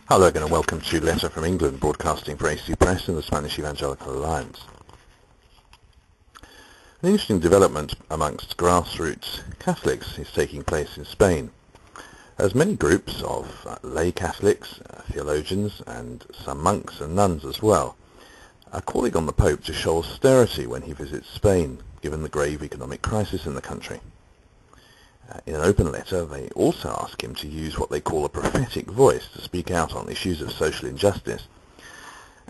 Hello again and welcome to Letter from England, broadcasting for AC Press and the Spanish Evangelical Alliance. An interesting development amongst grassroots Catholics is taking place in Spain, as many groups of lay Catholics, theologians and some monks and nuns as well are calling on the Pope to show austerity when he visits Spain, given the grave economic crisis in the country. In an open letter, they also ask him to use what they call a prophetic voice to speak out on issues of social injustice.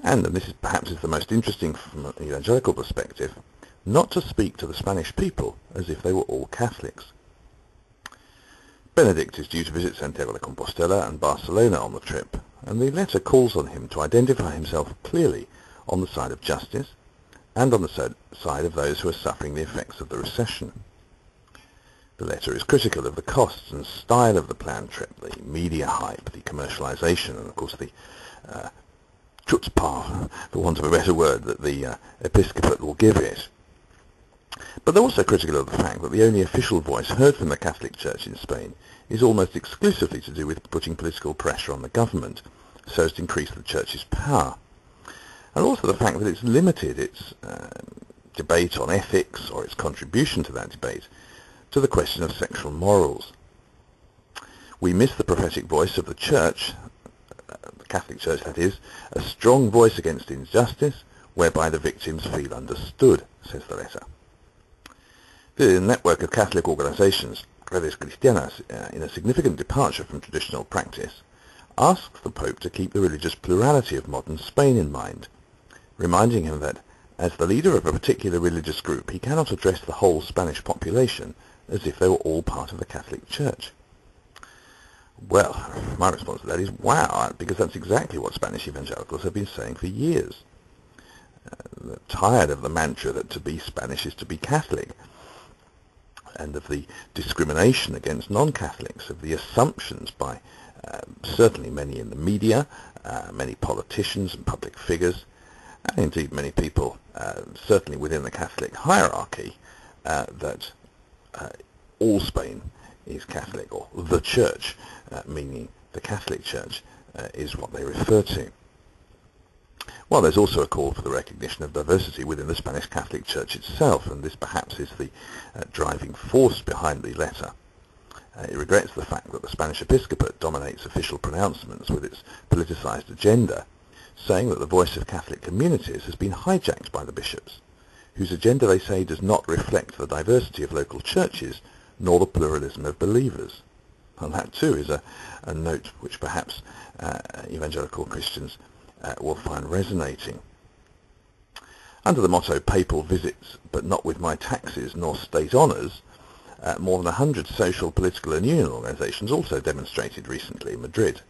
And this is perhaps the most interesting from an evangelical perspective, not to speak to the Spanish people as if they were all Catholics. Benedict is due to visit Santiago de Compostela and Barcelona on the trip, and the letter calls on him to identify himself clearly on the side of justice and on the side of those who are suffering the effects of the recession. The letter is critical of the costs and style of the planned trip, the media hype, the commercialisation, and of course the chutzpah, for want of a better word, that the episcopate will give it. But they're also critical of the fact that the only official voice heard from the Catholic Church in Spain is almost exclusively to do with putting political pressure on the government so as to increase the Church's power. And also the fact that it's limited its debate on ethics, or its contribution to that debate, to the question of sexual morals. We miss the prophetic voice of the Church, the Catholic Church that is, a strong voice against injustice, whereby the victims feel understood, says the letter. The network of Catholic organizations, Redes Cristianas, in a significant departure from traditional practice, asks the Pope to keep the religious plurality of modern Spain in mind, reminding him that, as the leader of a particular religious group, he cannot address the whole Spanish population as if they were all part of the Catholic Church. Well, my response to that is, wow, because that's exactly what Spanish evangelicals have been saying for years. They're tired of the mantra that to be Spanish is to be Catholic, and of the discrimination against non-Catholics, of the assumptions by certainly many in the media, many politicians and public figures, and indeed many people, certainly within the Catholic hierarchy, that all Spain is Catholic, or the Church, meaning the Catholic Church, is what they refer to. Well, there's also a call for the recognition of diversity within the Spanish Catholic Church itself, and this perhaps is the driving force behind the letter. It regrets the fact that the Spanish episcopate dominates official pronouncements with its politicized agenda, saying that the voice of Catholic communities has been hijacked by the bishops, whose agenda, they say, does not reflect the diversity of local churches nor the pluralism of believers. And that too is a note which perhaps evangelical Christians will find resonating. Under the motto "Papal visits, but not with my taxes nor state honours," more than 100 social, political and union organisations also demonstrated recently in Madrid.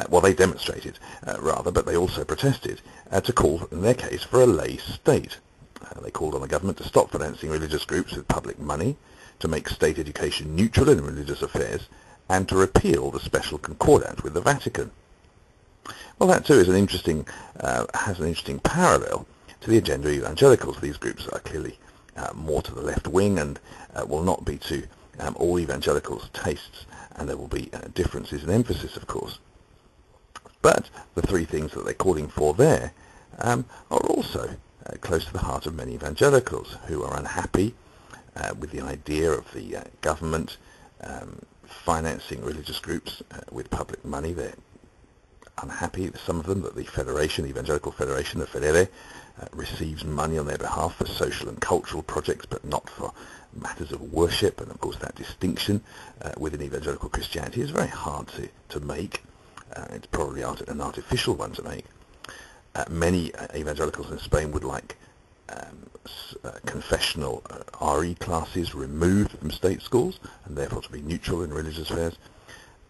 Well, they demonstrated, rather, but they also protested to call, in their case, for a lay state. They called on the government to stop financing religious groups with public money, to make state education neutral in religious affairs, and to repeal the special concordat with the Vatican. Well, that too is has an interesting parallel to the agenda of evangelicals. These groups are clearly more to the left wing and will not be to all evangelicals' tastes, and there will be differences in emphasis, of course. But the three things that they're calling for there are also close to the heart of many evangelicals, who are unhappy with the idea of the government financing religious groups with public money. They're unhappy, some of them, that the Federation, the Evangelical Federation, the Federe, receives money on their behalf for social and cultural projects, but not for matters of worship. And of course that distinction within evangelical Christianity is very hard to make. It's probably an artificial one to make. Many evangelicals in Spain would like confessional RE classes removed from state schools, and therefore to be neutral in religious affairs.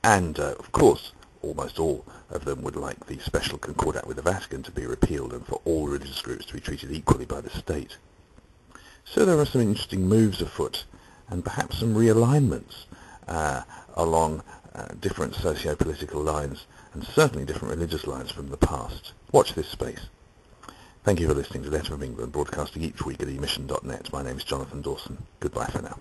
And of course, almost all of them would like the special concordat with the Vatican to be repealed and for all religious groups to be treated equally by the state. So there are some interesting moves afoot, and perhaps some realignments along different socio-political lines, and certainly different religious lines from the past. Watch this space. Thank you for listening to Letter from England, broadcasting each week at emission.net. My name is Jonathan Dawson. Goodbye for now.